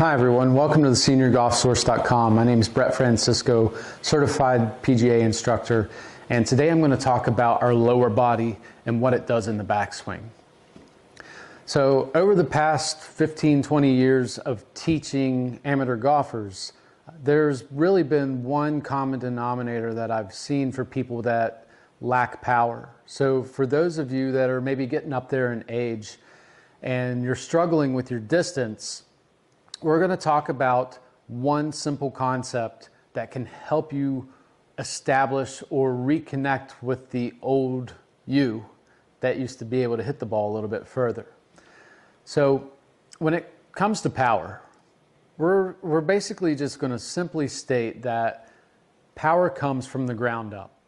Hi everyone, welcome to the SeniorGolfSource.com. My name is Brett Francisco, certified PGA instructor, and today I'm going to talk about our lower body and what it does in the backswing. So over the past 15-20 years of teaching amateur golfers, there's really been one common denominator that I've seen for people that lack power. So for those of you that are maybe getting up there in age and you're struggling with your distance, we're going to talk about one simple concept that can help you establish or reconnect with the old you that used to be able to hit the ball a little bit further. So when it comes to power, we're basically just going to simply state that power comes from the ground up.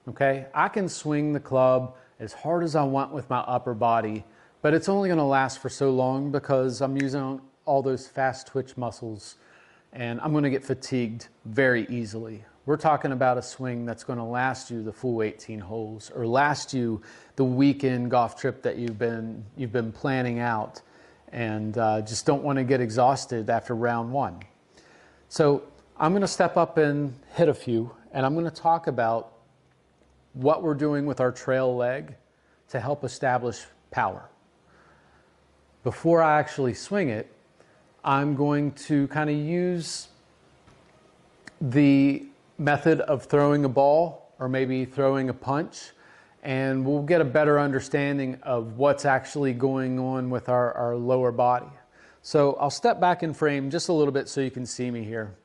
Okay? I can swing the club as hard as I want with my upper body, but it's only going to last for so long because I'm using all those fast twitch muscles and I'm going to get fatigued very easily. We're talking about a swing that's going to last you the full 18 holes or last you the weekend golf trip that you've been planning out, and just don't want to get exhausted after round one. So I'm going to step up and hit a few, and I'm going to talk about what we're doing with our trail leg to help establish power. Before I actually swing it, I'm going to kind of use the method of throwing a ball or maybe throwing a punch, and we'll get a better understanding of what's actually going on with our lower body. So I'll step back in frame just a little bit so you can see me here.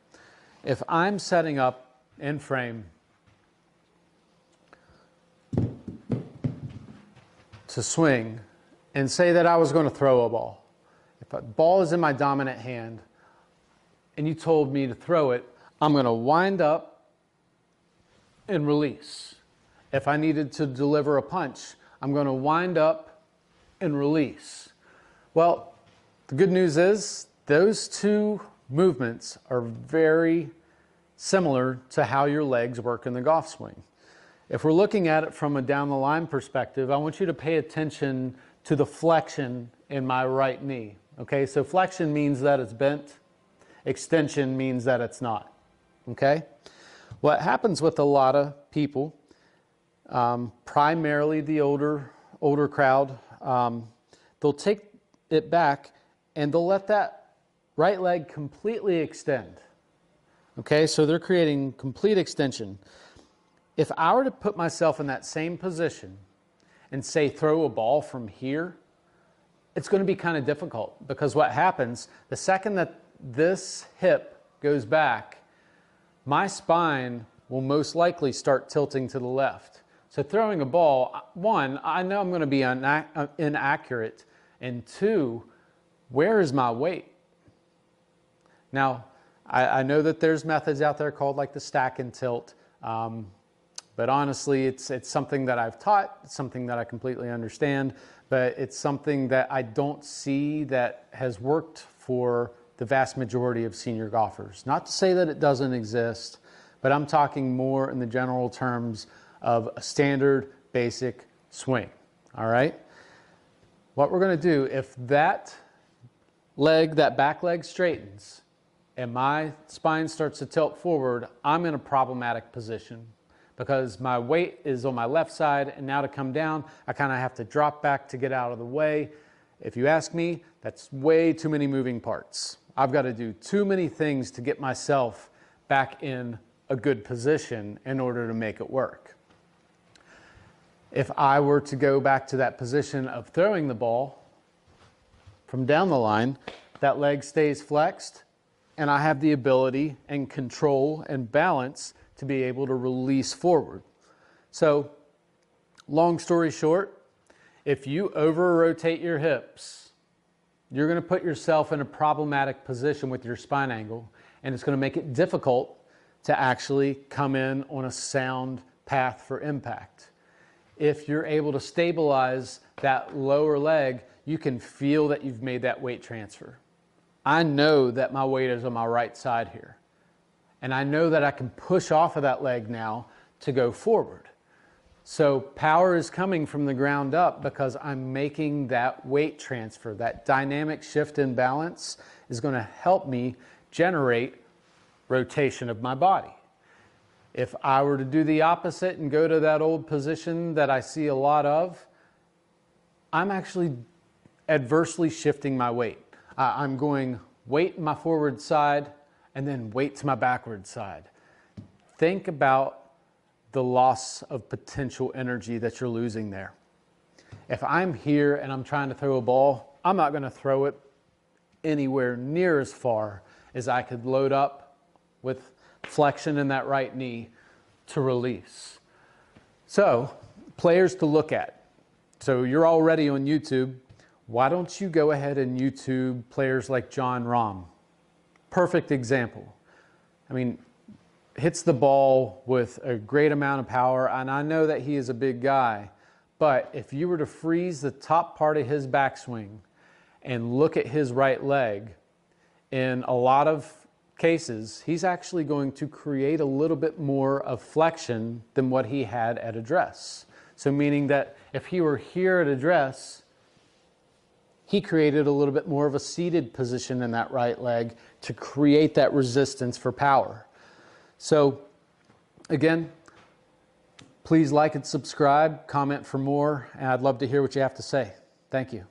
If I'm setting up in frame to swing and say that I was going to throw a ball, if a ball is in my dominant hand and you told me to throw it, I'm going to wind up and release. If I needed to deliver a punch, I'm going to wind up and release. Well, the good news is those two movements are very similar to how your legs work in the golf swing. If we're looking at it from a down the line perspective, I want you to pay attention to the flexion in my right knee. Okay, so flexion means that it's bent, extension means that it's not. Okay, what happens with a lot of people, primarily the older crowd, they'll take it back and they'll let that right leg completely extend. Okay, so they're creating complete extension. If I were to put myself in that same position and say throw a ball from here, it's going to be kind of difficult, because what happens, the second that this hip goes back, my spine will most likely start tilting to the left. So throwing a ball, one, I know I'm going to be inaccurate, and two, where is my weight? Now, I know that there's methods out there called like the stack and tilt, but honestly, it's something that I've taught, it's something that I completely understand, but it's something that I don't see that has worked for the vast majority of senior golfers. Not to say that it doesn't exist, but I'm talking more in the general terms of a standard basic swing, all right? What we're gonna do, if that leg, that back leg straightens and my spine starts to tilt forward, I'm in a problematic position, because my weight is on my left side, and now to come down, I kind of have to drop back to get out of the way. If you ask me, that's way too many moving parts. I've got to do too many things to get myself back in a good position in order to make it work. If I were to go back to that position of throwing the ball from down the line, that leg stays flexed, and I have the ability and control and balance to be able to release forward. So, long story short, if you over-rotate your hips, you're going to put yourself in a problematic position with your spine angle, and it's going to make it difficult to actually come in on a sound path for impact. If you're able to stabilize that lower leg, you can feel that you've made that weight transfer. I know that my weight is on my right side here, and I know that I can push off of that leg now to go forward. So power is coming from the ground up because I'm making that weight transfer. That dynamic shift in balance is going to help me generate rotation of my body. If I were to do the opposite and go to that old position that I see a lot of, I'm actually adversely shifting my weight. I'm going weight in my forward side and then weight to my backward side. Think about the loss of potential energy that you're losing there. If I'm here and I'm trying to throw a ball, I'm not going to throw it anywhere near as far as I could load up with flexion in that right knee to release. So, players to look at. So you're already on YouTube. Why don't you go ahead and YouTube players like Jon Rahm? Perfect example. I mean, hits the ball with a great amount of power, and I know that he is a big guy, but if you were to freeze the top part of his backswing and look at his right leg, in a lot of cases, he's actually going to create a little bit more of flexion than what he had at address. So meaning that if he were here at address, he created a little bit more of a seated position in that right leg to create that resistance for power. So again, please like and subscribe, comment for more, and I'd love to hear what you have to say. Thank you.